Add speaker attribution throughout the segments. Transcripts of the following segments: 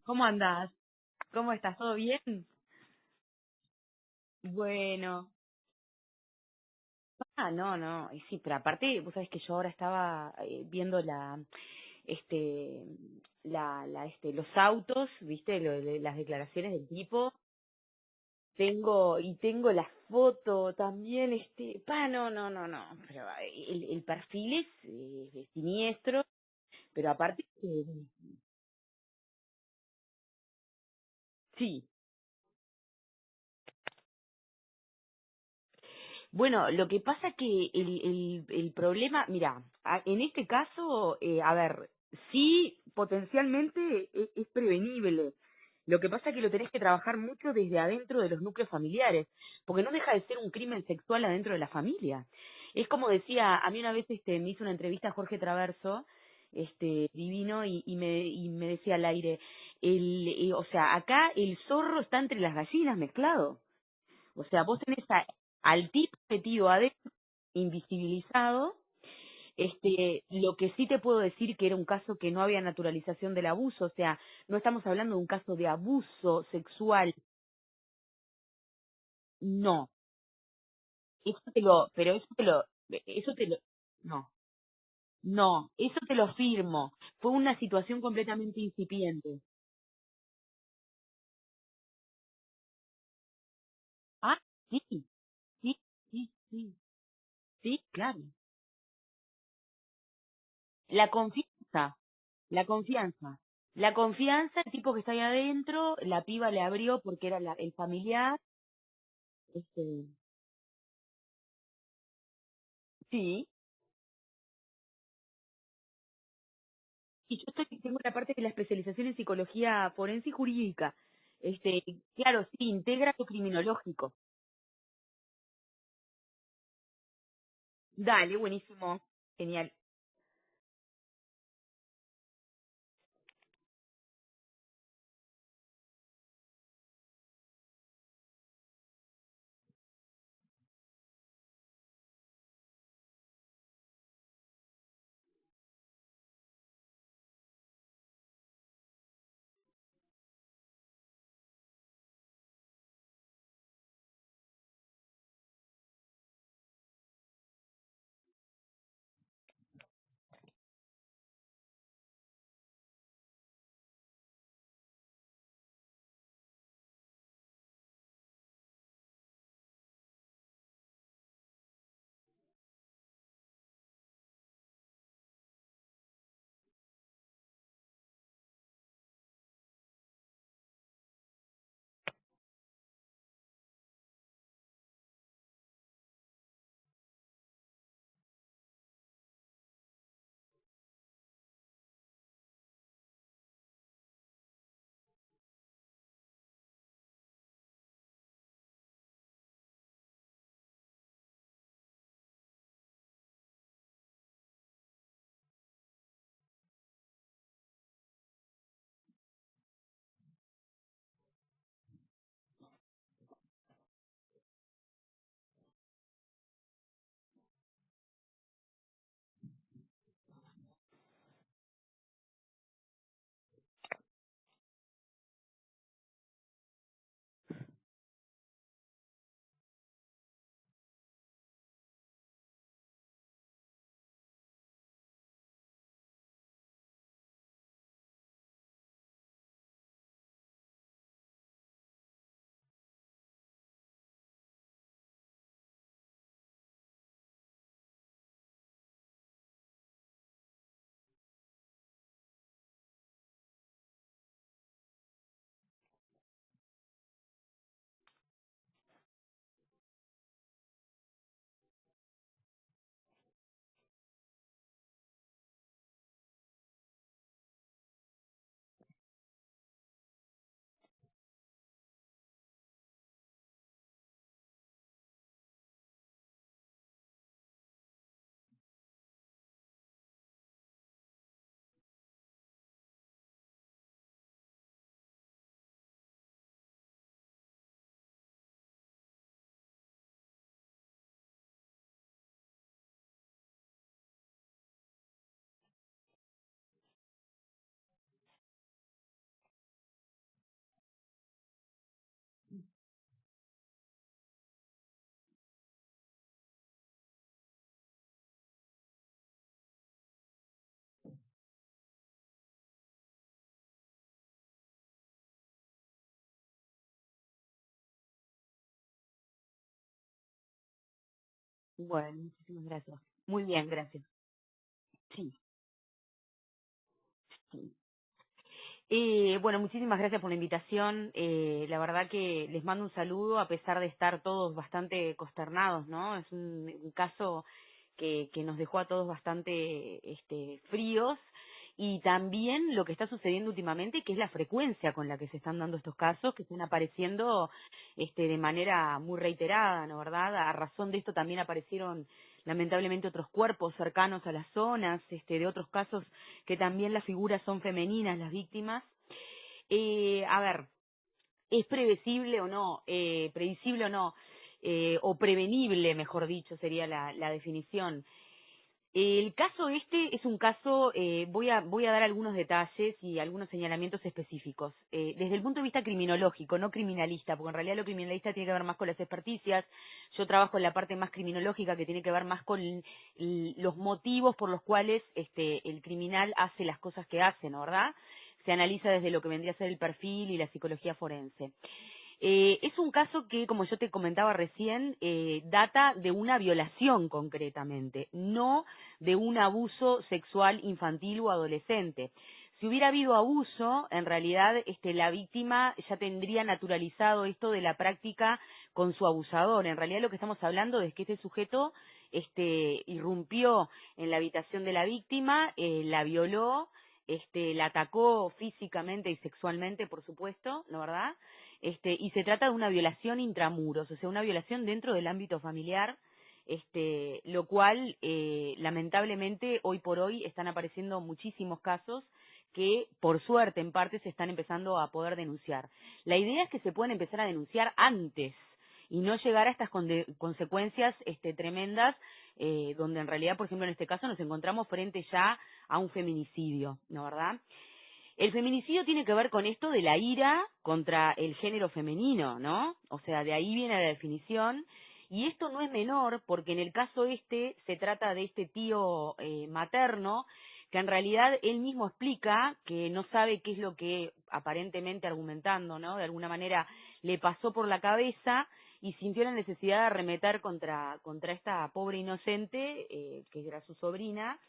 Speaker 1: ¿Cómo andás? ¿Cómo estás? ¿Todo bien? Bueno. No, no. Y sí, pero aparte, vos sabés que yo ahora estaba viendo este, los autos, ¿viste? Las declaraciones del tipo. Tengo la foto también, no, no, no, no. Pero el perfil es siniestro, pero aparte, sí. Bueno, lo que pasa que el problema, mira, en este caso, a ver, sí, potencialmente es prevenible. Lo que pasa es que lo tenés que trabajar mucho desde adentro de los núcleos familiares, porque no deja de ser un crimen sexual adentro de la familia. Es como decía, a mí una vez me hizo una entrevista Jorge Traverso, divino, y me decía al aire, o sea, acá el zorro está entre las gallinas mezclado. O sea, vos tenés al tipo metido adentro, invisibilizado. Lo que sí te puedo decir que era un caso que no había naturalización del abuso, o sea, no estamos hablando de un caso de abuso sexual, no. Pero no, no, eso te lo firmo. Fue una situación completamente incipiente. Ah, sí, sí, sí, sí, sí, claro. La confianza, la confianza. La confianza, el tipo que está ahí adentro, la piba le abrió porque era el familiar. Este, sí, y yo tengo la parte de la especialización en psicología forense y jurídica. Claro, sí, integra lo criminológico. Dale, buenísimo, genial. Bueno, muchísimas gracias. Muy bien, gracias. Sí, sí. Bueno, muchísimas gracias por la invitación. La verdad que les mando un saludo a pesar de estar todos bastante consternados, ¿no? Es un caso que nos dejó a todos bastante fríos y también lo que está sucediendo últimamente, que es la frecuencia con la que se están dando estos casos, que están apareciendo de manera muy reiterada, ¿no? ¿Verdad? A razón de esto también aparecieron lamentablemente otros cuerpos cercanos a las zonas, de otros casos que también las figuras son femeninas, las víctimas. A ver, ¿es previsible o no? ¿Predecible o no? O prevenible, mejor dicho, sería la definición. El caso es un caso, voy a dar algunos detalles y algunos señalamientos específicos. Desde el punto de vista criminológico, no criminalista, porque en realidad lo criminalista tiene que ver más con las experticias. Yo trabajo en la parte más criminológica, que tiene que ver más con los motivos por los cuales el criminal hace las cosas que hace, ¿no? ¿Verdad? Se analiza desde lo que vendría a ser el perfil y la psicología forense. Es un caso que, como yo te comentaba recién, data de una violación concretamente, no de un abuso sexual infantil o adolescente. Si hubiera habido abuso, en realidad la víctima ya tendría naturalizado esto de la práctica con su abusador. En realidad lo que estamos hablando es que este sujeto irrumpió en la habitación de la víctima, la violó, la atacó físicamente y sexualmente, por supuesto, ¿no verdad? Y se trata de una violación intramuros, o sea, una violación dentro del ámbito familiar, lo cual, lamentablemente, hoy por hoy están apareciendo muchísimos casos que, por suerte, en parte, se están empezando a poder denunciar. La idea es que se puedan empezar a denunciar antes y no llegar a estas consecuencias tremendas, donde en realidad, por ejemplo, en este caso nos encontramos frente ya a un feminicidio, ¿no verdad? El feminicidio tiene que ver con esto de la ira contra el género femenino, ¿no? O sea, de ahí viene la definición. Y esto no es menor porque en el caso se trata de este tío materno que en realidad él mismo explica que no sabe qué es lo que aparentemente argumentando, ¿no? De alguna manera le pasó por la cabeza y sintió la necesidad de arremeter contra esta pobre inocente, que era su sobrina,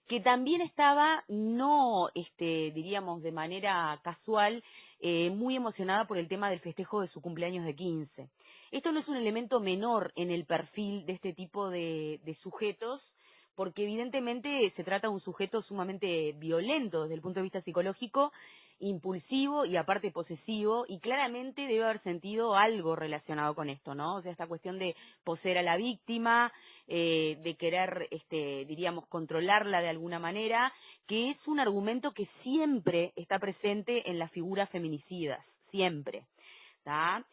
Speaker 1: que también estaba, no, diríamos, de manera casual, muy emocionada por el tema del festejo de su cumpleaños de 15. Esto no es un elemento menor en el perfil de este tipo de sujetos, porque evidentemente se trata de un sujeto sumamente violento desde el punto de vista psicológico, impulsivo y aparte posesivo, y claramente debe haber sentido algo relacionado con esto, ¿no? O sea, esta cuestión de poseer a la víctima, de querer, diríamos, controlarla de alguna manera, que es un argumento que siempre está presente en las figuras feminicidas, siempre. ¿Tá?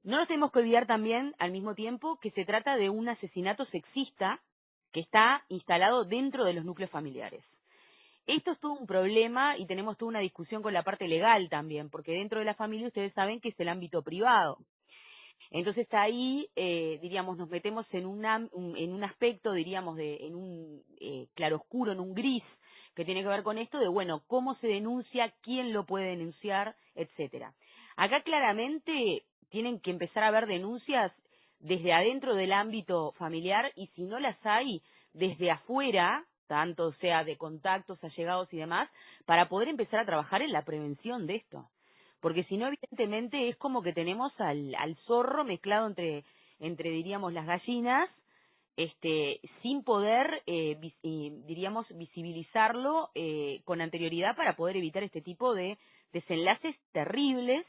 Speaker 1: No nos tenemos que olvidar también, al mismo tiempo, que se trata de un asesinato sexista que está instalado dentro de los núcleos familiares. Esto es todo un problema y tenemos toda una discusión con la parte legal también, porque dentro de la familia ustedes saben que es el ámbito privado. Entonces ahí, diríamos, nos metemos en en un aspecto, diríamos, en un claroscuro, en un gris, que tiene que ver con esto de, bueno, cómo se denuncia, quién lo puede denunciar, etcétera. Acá claramente tienen que empezar a haber denuncias desde adentro del ámbito familiar y si no las hay, desde afuera, tanto sea de contactos, allegados y demás, para poder empezar a trabajar en la prevención de esto. Porque si no, evidentemente, es como que tenemos al zorro mezclado entre, diríamos, las gallinas, sin poder, diríamos, visibilizarlo con anterioridad para poder evitar este tipo de desenlaces terribles,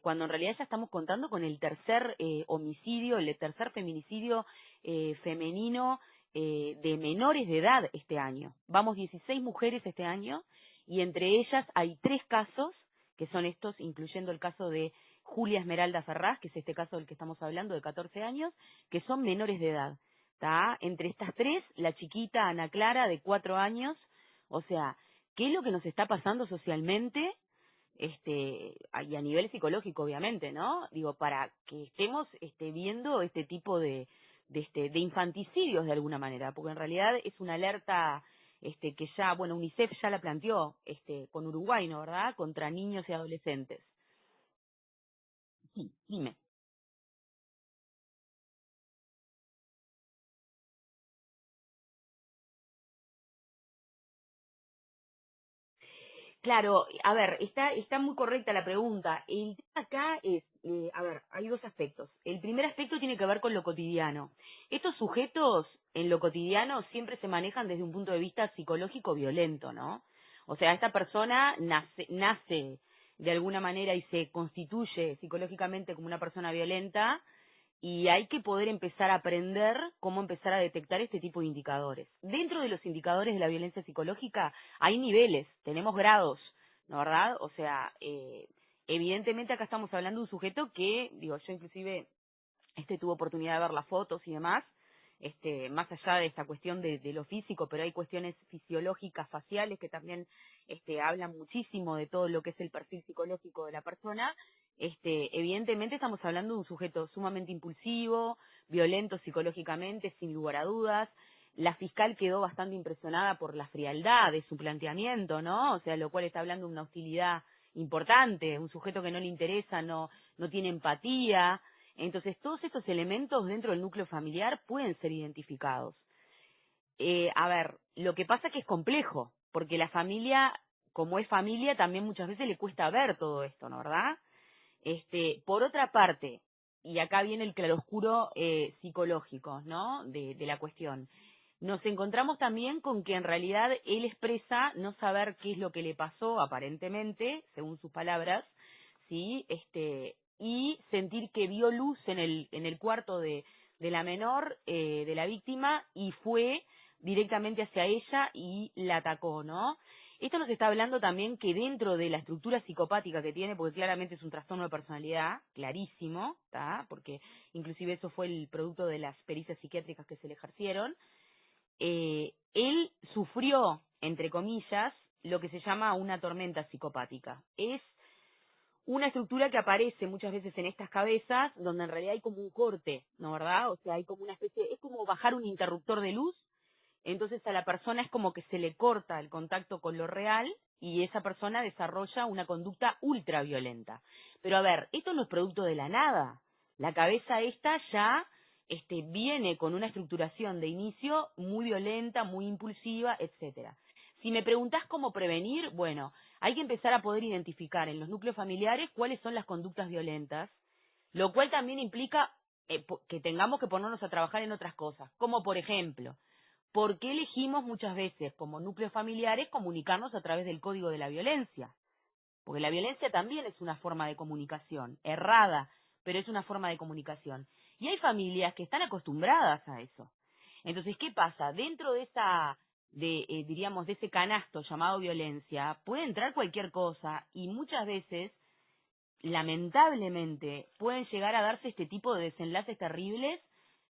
Speaker 1: cuando en realidad ya estamos contando con el tercer homicidio, el tercer feminicidio femenino de menores de edad este año. Vamos 16 mujeres este año y entre ellas hay 3 casos que son estos, incluyendo el caso de Julia Esmeralda Ferraz, que es este caso del que estamos hablando, de 14 años, que son menores de edad. ¿Tá? Entre estas 3, la chiquita Ana Clara, de 4 años, o sea, ¿qué es lo que nos está pasando socialmente? Y a nivel psicológico, obviamente, ¿no? Digo, para que estemos viendo este tipo de infanticidios de alguna manera, porque en realidad es una alerta que ya, bueno, UNICEF ya la planteó con Uruguay, ¿no? ¿Verdad? Contra niños y adolescentes. Sí, dime. Claro, a ver, está muy correcta la pregunta. El tema acá es, a ver, hay dos aspectos. El primer aspecto tiene que ver con lo cotidiano. Estos sujetos en lo cotidiano siempre se manejan desde un punto de vista psicológico violento, ¿no? O sea, esta persona nace de alguna manera y se constituye psicológicamente como una persona violenta y hay que poder empezar a aprender cómo empezar a detectar este tipo de indicadores. Dentro de los indicadores de la violencia psicológica hay niveles, tenemos grados, ¿no verdad? O sea, evidentemente acá estamos hablando de un sujeto que, digo, yo inclusive tuve oportunidad de ver las fotos y demás, más allá de esta cuestión de lo físico, pero hay cuestiones fisiológicas, faciales, que también hablan muchísimo de todo lo que es el perfil psicológico de la persona. Evidentemente estamos hablando de un sujeto sumamente impulsivo, violento psicológicamente, sin lugar a dudas. La fiscal quedó bastante impresionada por la frialdad de su planteamiento, ¿no? O sea, lo cual está hablando de una hostilidad importante, un sujeto que no le interesa, no tiene empatía. Entonces, todos estos elementos dentro del núcleo familiar pueden ser identificados. A ver, lo que pasa es que es complejo, porque la familia, como es familia, también muchas veces le cuesta ver todo esto, ¿no verdad? Por otra parte, y acá viene el claroscuro psicológico, ¿no? De la cuestión. Nos encontramos también con que en realidad él expresa no saber qué es lo que le pasó, aparentemente, según sus palabras, ¿sí? Y sentir que vio luz en el cuarto de la menor, de la víctima, y fue directamente hacia ella y la atacó, ¿no? Esto nos está hablando también que dentro de la estructura psicopática que tiene, porque claramente es un trastorno de personalidad, clarísimo, ¿tá? Porque inclusive eso fue el producto de las pericias psiquiátricas que se le ejercieron, él sufrió, entre comillas, lo que se llama una tormenta psicopática. Es una estructura que aparece muchas veces en estas cabezas, donde en realidad hay como un corte, ¿no verdad? O sea, hay como una especie, es como bajar un interruptor de luz, entonces a la persona es como que se le corta el contacto con lo real y esa persona desarrolla una conducta ultraviolenta. Pero a ver, esto no es producto de la nada. La cabeza esta ya viene con una estructuración de inicio muy violenta, muy impulsiva, etcétera. Si me preguntás cómo prevenir, bueno, hay que empezar a poder identificar en los núcleos familiares cuáles son las conductas violentas, lo cual también implica que tengamos que ponernos a trabajar en otras cosas, como por ejemplo, ¿por qué elegimos muchas veces como núcleos familiares comunicarnos a través del código de la violencia? Porque la violencia también es una forma de comunicación, errada, pero es una forma de comunicación. Y hay familias que están acostumbradas a eso. Entonces, ¿qué pasa? Dentro de diríamos, de ese canasto llamado violencia, puede entrar cualquier cosa y muchas veces, lamentablemente, pueden llegar a darse este tipo de desenlaces terribles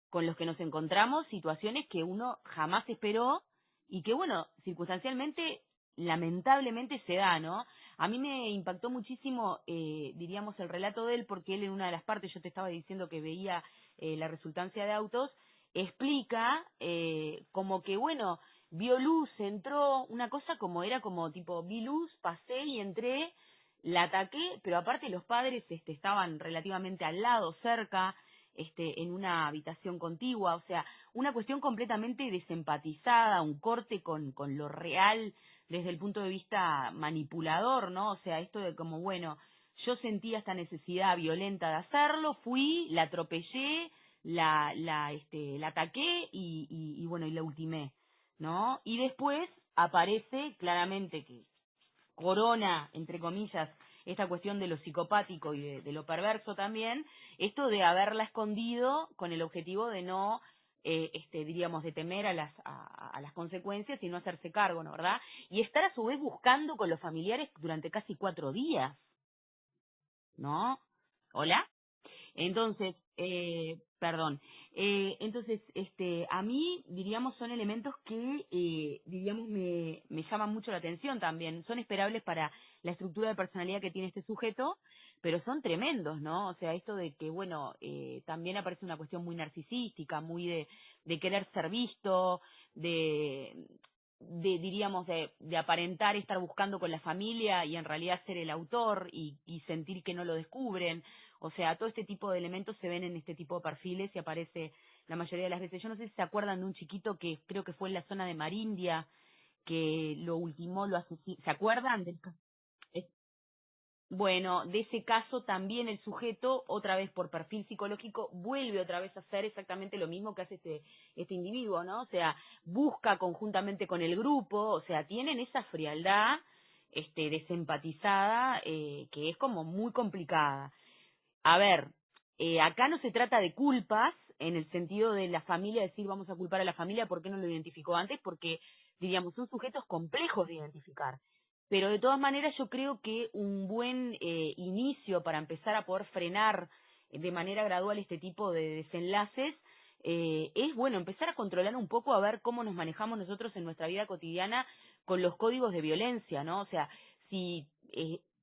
Speaker 1: con los que nos encontramos, situaciones que uno jamás esperó y que, bueno, circunstancialmente, lamentablemente se da, ¿no? A mí me impactó muchísimo, diríamos, el relato de él, porque él en una de las partes, yo te estaba diciendo que veía la resultancia de autos, explica como que, bueno, vio luz, entró, una cosa como era como tipo, vi luz, pasé y entré, la ataqué, pero aparte los padres estaban relativamente al lado, cerca, en una habitación contigua, o sea, una cuestión completamente desempatizada, un corte con lo real desde el punto de vista manipulador, ¿no? O sea, esto de como, bueno, yo sentía esta necesidad violenta de hacerlo, fui, la atropellé, la ataqué y bueno, y la ultimé, ¿no? Y después aparece claramente que corona, entre comillas, esta cuestión de lo psicopático y de lo perverso también, esto de haberla escondido con el objetivo de no, diríamos, de temer a las consecuencias y no hacerse cargo, ¿no verdad? Y estar a su vez buscando con los familiares durante casi 4 días, ¿no? ¿Hola? Entonces, perdón, entonces, a mí, diríamos, son elementos que, diríamos, me llaman mucho la atención también. Son esperables para la estructura de personalidad que tiene este sujeto, pero son tremendos, ¿no? O sea, esto de que, bueno, también aparece una cuestión muy narcisística, muy de querer ser visto, diríamos, de aparentar estar buscando con la familia y en realidad ser el autor y sentir que no lo descubren. O sea, todo este tipo de elementos se ven en este tipo de perfiles y aparece la mayoría de las veces. Yo no sé si se acuerdan de un chiquito que creo que fue en la zona de Marindia, que lo ultimó, lo asesinó. ¿Se acuerdan del caso? Bueno, de ese caso también el sujeto, otra vez por perfil psicológico, vuelve otra vez a hacer exactamente lo mismo que hace este individuo, ¿no? O sea, busca conjuntamente con el grupo, o sea, tienen esa frialdad desempatizada que es como muy complicada. A ver, acá no se trata de culpas en el sentido de la familia, decir vamos a culpar a la familia, ¿por qué no lo identificó antes? Porque, diríamos, son sujetos complejos de identificar. Pero de todas maneras yo creo que un buen inicio para empezar a poder frenar de manera gradual este tipo de desenlaces es, bueno, empezar a controlar un poco, a ver cómo nos manejamos nosotros en nuestra vida cotidiana con los códigos de violencia, ¿no? O sea, si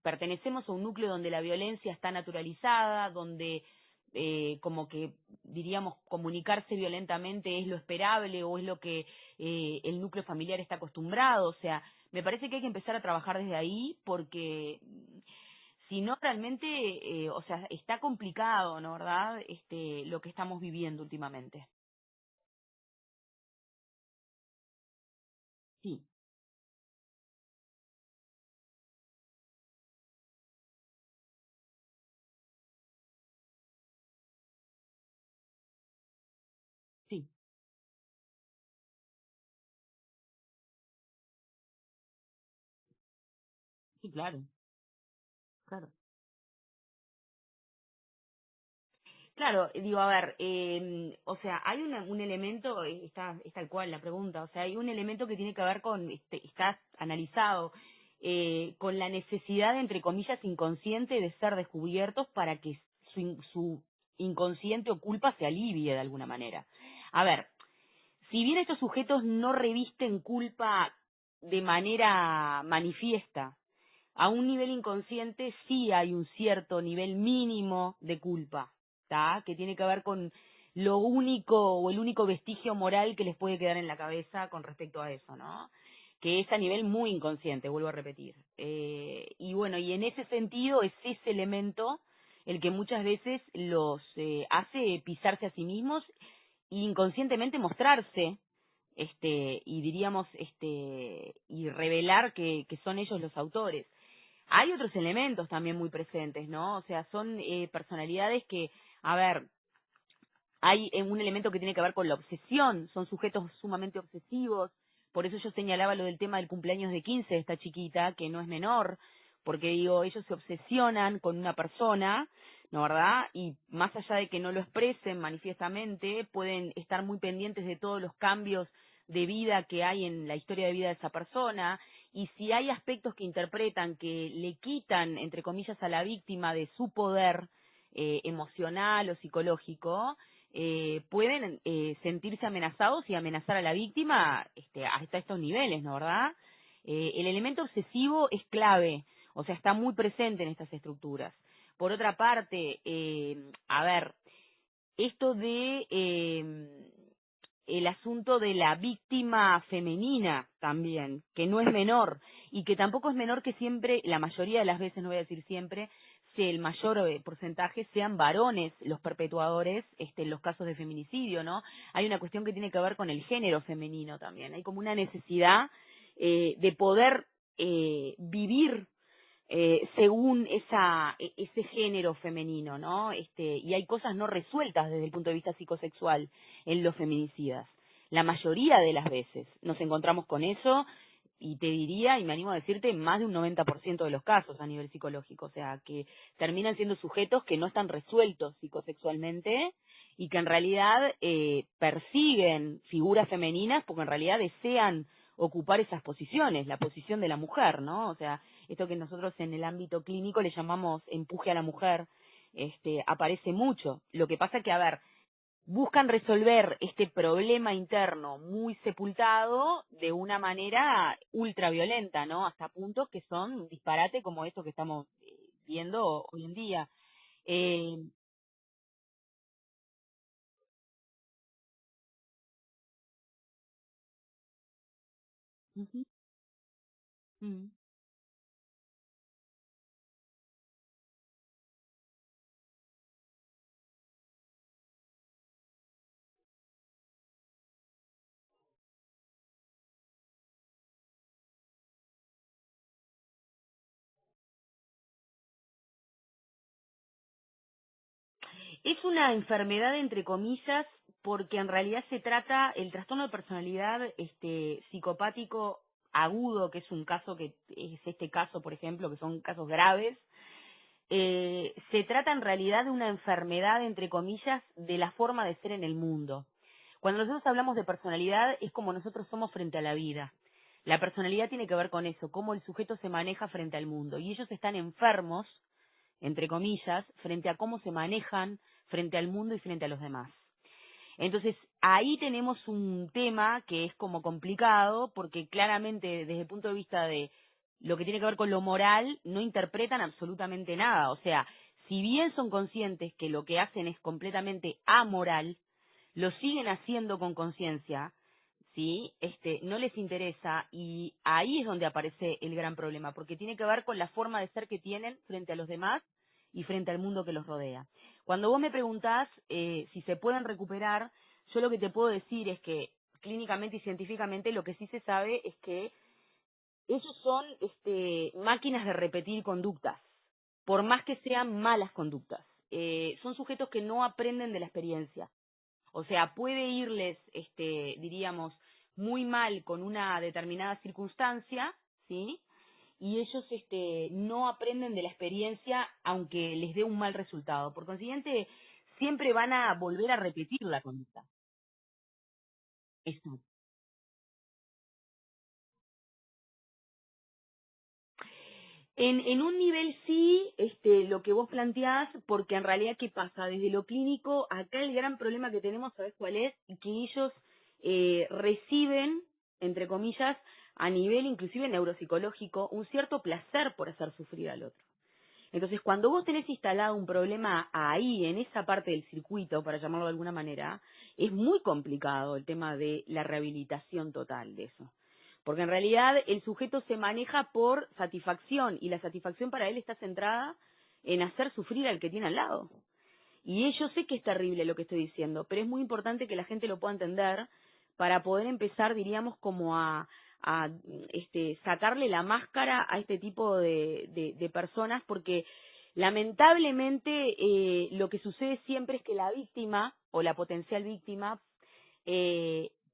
Speaker 1: pertenecemos a un núcleo donde la violencia está naturalizada, donde como que diríamos comunicarse violentamente es lo esperable o es lo que el núcleo familiar está acostumbrado, o sea, me parece que hay que empezar a trabajar desde ahí porque si no realmente, o sea, está complicado, ¿no, verdad? Lo que estamos viviendo últimamente. Sí, sí, sí, claro, claro. Claro, digo, a ver, o sea, hay un elemento, es tal cual la pregunta, o sea, hay un elemento que tiene que ver con, está analizado, con la necesidad, entre comillas, inconsciente de ser descubiertos para que su inconsciente o culpa se alivie de alguna manera. A ver, si bien estos sujetos no revisten culpa de manera manifiesta, a un nivel inconsciente sí hay un cierto nivel mínimo de culpa, ¿tá? Que tiene que ver con lo único o el único vestigio moral que les puede quedar en la cabeza con respecto a eso, ¿no? Que es a nivel muy inconsciente, vuelvo a repetir. Y bueno, y en ese sentido es ese elemento el que muchas veces los hace pisarse a sí mismos e inconscientemente mostrarse y diríamos y revelar que son ellos los autores. Hay otros elementos también muy presentes, ¿no? O sea, son personalidades que, a ver, hay un elemento que tiene que ver con la obsesión, son sujetos sumamente obsesivos, por eso yo señalaba lo del tema del cumpleaños de 15 de esta chiquita, que no es menor, porque digo, ellos se obsesionan con una persona, ¿no verdad? Y más allá de que no lo expresen manifiestamente, pueden estar muy pendientes de todos los cambios de vida que hay en la historia de vida de esa persona, y si hay aspectos que interpretan que le quitan, entre comillas, a la víctima de su poder emocional o psicológico, pueden sentirse amenazados y amenazar a la víctima hasta estos niveles, ¿no verdad? El elemento obsesivo es clave, o sea, está muy presente en estas estructuras. Por otra parte, a ver, esto de el asunto de la víctima femenina también, que no es menor, y que tampoco es menor que siempre, la mayoría de las veces, no voy a decir siempre, si el mayor porcentaje sean varones los perpetuadores en los casos de feminicidio, ¿no? Hay una cuestión que tiene que ver con el género femenino también, hay como una necesidad de poder vivir según ese género femenino, ¿no? Y hay cosas no resueltas desde el punto de vista psicosexual en los feminicidas. La mayoría de las veces nos encontramos con eso y te diría, y me animo a decirte, más de un 90% de los casos a nivel psicológico, o sea, que terminan siendo sujetos que no están resueltos psicosexualmente y que en realidad persiguen figuras femeninas porque en realidad desean ocupar esas posiciones, la posición de la mujer, ¿no? O sea, esto que nosotros en el ámbito clínico le llamamos empuje a la mujer, aparece mucho. Lo que pasa que, a ver, buscan resolver este problema interno muy sepultado de una manera ultraviolenta, ¿no? Hasta puntos que son un disparate como esto que estamos viendo hoy en día. Eh, Ujú, mm, Es una enfermedad, entre comillas, porque en realidad se trata el trastorno de personalidad psicopático agudo, que es un caso que es este caso, por ejemplo, que son casos graves. Se trata en realidad de una enfermedad, entre comillas, de la forma de ser en el mundo. Cuando nosotros hablamos de personalidad, es como nosotros somos frente a la vida. La personalidad tiene que ver con eso, cómo el sujeto se maneja frente al mundo. Y ellos están enfermos, entre comillas, frente a cómo se manejan frente al mundo y frente a los demás. Entonces, ahí tenemos un tema que es como complicado, porque claramente desde el punto de vista de lo que tiene que ver con lo moral, no interpretan absolutamente nada. O sea, si bien son conscientes que lo que hacen es completamente amoral, lo siguen haciendo con conciencia, ¿sí? No les interesa, y ahí es donde aparece el gran problema, porque tiene que ver con la forma de ser que tienen frente a los demás y frente al mundo que los rodea. Cuando vos me preguntás si se pueden recuperar, yo lo que te puedo decir es que clínicamente y científicamente lo que sí se sabe es que ellos son máquinas de repetir conductas, por más que sean malas conductas. Son sujetos que no aprenden de la experiencia. O sea, puede irles, diríamos, muy mal con una determinada circunstancia, ¿sí? Y ellos no aprenden de la experiencia aunque les dé un mal resultado. Por consiguiente, siempre van a volver a repetir la conducta. Esto. En un nivel sí, lo que vos planteás, porque en realidad, ¿qué pasa? Desde lo clínico, acá el gran problema que tenemos, ¿sabés cuál es? Que ellos reciben, entre comillas, a nivel inclusive neuropsicológico, un cierto placer por hacer sufrir al otro. Entonces, cuando vos tenés instalado un problema ahí, en esa parte del circuito, para llamarlo de alguna manera, es muy complicado el tema de la rehabilitación total de eso. Porque en realidad el sujeto se maneja por satisfacción, y la satisfacción para él está centrada en hacer sufrir al que tiene al lado. Y yo sé que es terrible lo que estoy diciendo, pero es muy importante que la gente lo pueda entender para poder empezar, diríamos, como a sacarle la máscara a este tipo de personas, porque lamentablemente lo que sucede siempre es que la víctima o la potencial víctima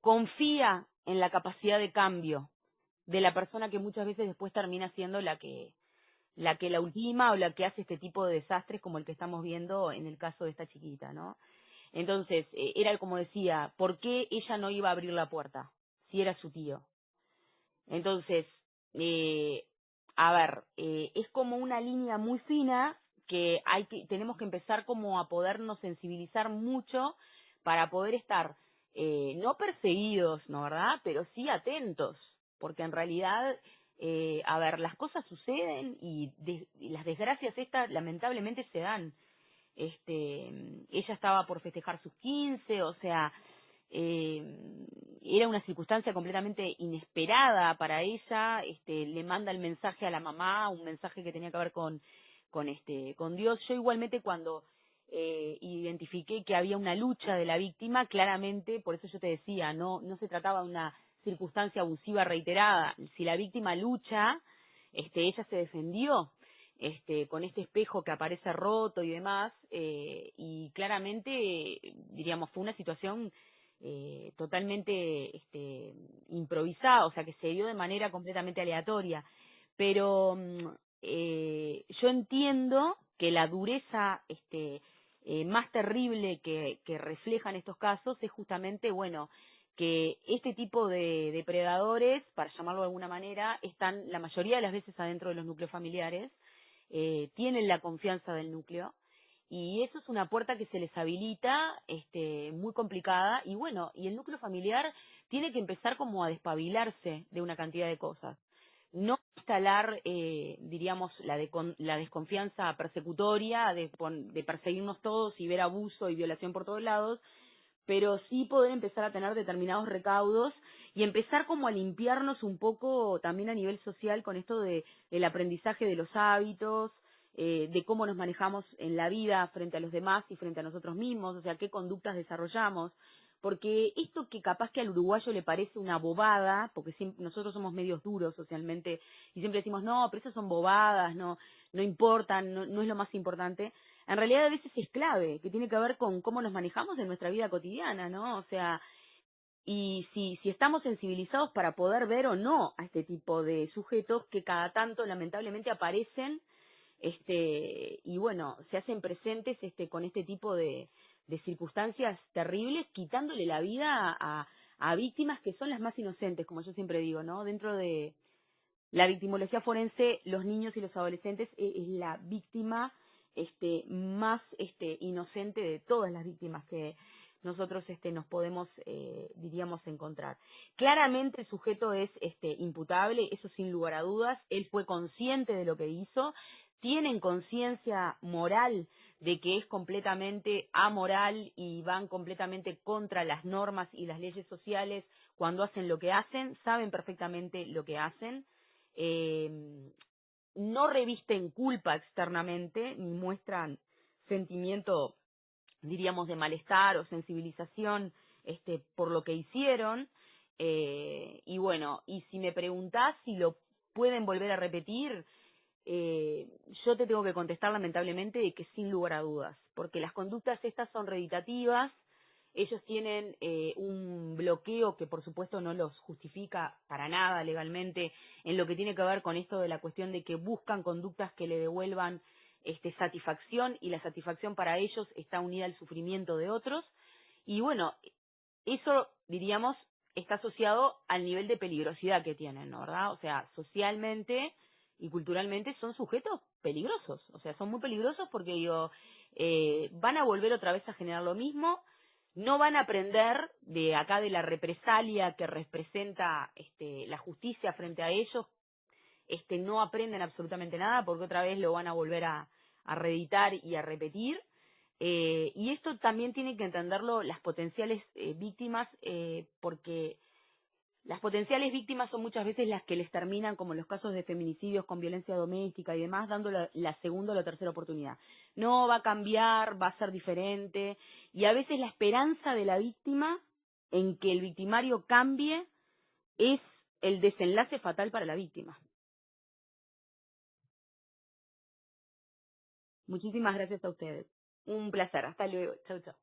Speaker 1: confía en la capacidad de cambio de la persona que muchas veces después termina siendo la ultima o la que hace este tipo de desastres como el que estamos viendo en el caso de esta chiquita, ¿no? Entonces, era como decía, ¿por qué ella no iba a abrir la puerta si era su tío? Entonces, eh, a ver, es como una línea muy fina que tenemos que empezar como a podernos sensibilizar mucho para poder estar no perseguidos, ¿no verdad? Pero sí atentos, porque en realidad, a ver, las cosas suceden y las desgracias estas lamentablemente se dan. Ella estaba por festejar sus 15, o sea, era una circunstancia completamente inesperada para ella. Le manda el mensaje a la mamá, un mensaje que tenía que ver con Dios. Yo igualmente cuando identifiqué que había una lucha de la víctima, claramente, por eso yo te decía, no se trataba de una circunstancia abusiva reiterada. Si la víctima lucha, ella se defendió con este espejo que aparece roto y demás, y claramente, diríamos, fue una situación totalmente improvisada, o sea, que se dio de manera completamente aleatoria. Pero yo entiendo que la dureza más terrible que reflejan estos casos es justamente, bueno, que este tipo de depredadores, para llamarlo de alguna manera, están la mayoría de las veces adentro de los núcleos familiares, tienen la confianza del núcleo, y eso es una puerta que se les habilita, muy complicada, y bueno, y el núcleo familiar tiene que empezar como a despabilarse de una cantidad de cosas. No instalar, diríamos, la desconfianza persecutoria de perseguirnos todos y ver abuso y violación por todos lados, pero sí poder empezar a tener determinados recaudos y empezar como a limpiarnos un poco también a nivel social con esto del aprendizaje de los hábitos, de cómo nos manejamos en la vida frente a los demás y frente a nosotros mismos, o sea, qué conductas desarrollamos. Porque esto que capaz que al uruguayo le parece una bobada, porque nosotros somos medios duros socialmente y siempre decimos, no, pero esas son bobadas, no importan, no es lo más importante. en realidad a veces es clave, que tiene que ver con cómo nos manejamos en nuestra vida cotidiana, ¿no? O sea, y si estamos sensibilizados para poder ver o no a este tipo de sujetos que cada tanto lamentablemente aparecen, y bueno, se hacen presentes con este tipo de circunstancias terribles, quitándole la vida a víctimas que son las más inocentes, como yo siempre digo, ¿no? Dentro de la victimología forense, los niños y los adolescentes es la víctima más inocente de todas las víctimas que nosotros nos podemos, diríamos, encontrar. Claramente el sujeto es imputable, eso sin lugar a dudas, él fue consciente de lo que hizo, tienen conciencia moral de que es completamente amoral y van completamente contra las normas y las leyes sociales cuando hacen lo que hacen, saben perfectamente lo que hacen, eh, no revisten culpa externamente ni muestran sentimiento, diríamos, de malestar o sensibilización por lo que hicieron. Y bueno, y si me preguntás si lo pueden volver a repetir, yo te tengo que contestar lamentablemente de que sin lugar a dudas, porque las conductas estas son reiterativas, ellos tienen un bloqueo que por supuesto no los justifica para nada legalmente en lo que tiene que ver con esto de la cuestión de que buscan conductas que le devuelvan satisfacción, y la satisfacción para ellos está unida al sufrimiento de otros. Y bueno, eso, diríamos, está asociado al nivel de peligrosidad que tienen, ¿no? ¿Verdad? O sea, socialmente y culturalmente son sujetos peligrosos, o sea, son muy peligrosos porque digo, van a volver otra vez a generar lo mismo, no van a aprender de acá de la represalia que representa la justicia frente a ellos, no aprenden absolutamente nada porque otra vez lo van a volver a reeditar y a repetir. Y esto también tienen que entenderlo las potenciales víctimas, porque las potenciales víctimas son muchas veces las que les terminan, como en los casos de feminicidios con violencia doméstica y demás, dando la segunda o la tercera oportunidad. No va a cambiar, va a ser diferente, y a veces la esperanza de la víctima en que el victimario cambie es el desenlace fatal para la víctima. Muchísimas gracias a ustedes. Un placer. Hasta luego. Chau, chau.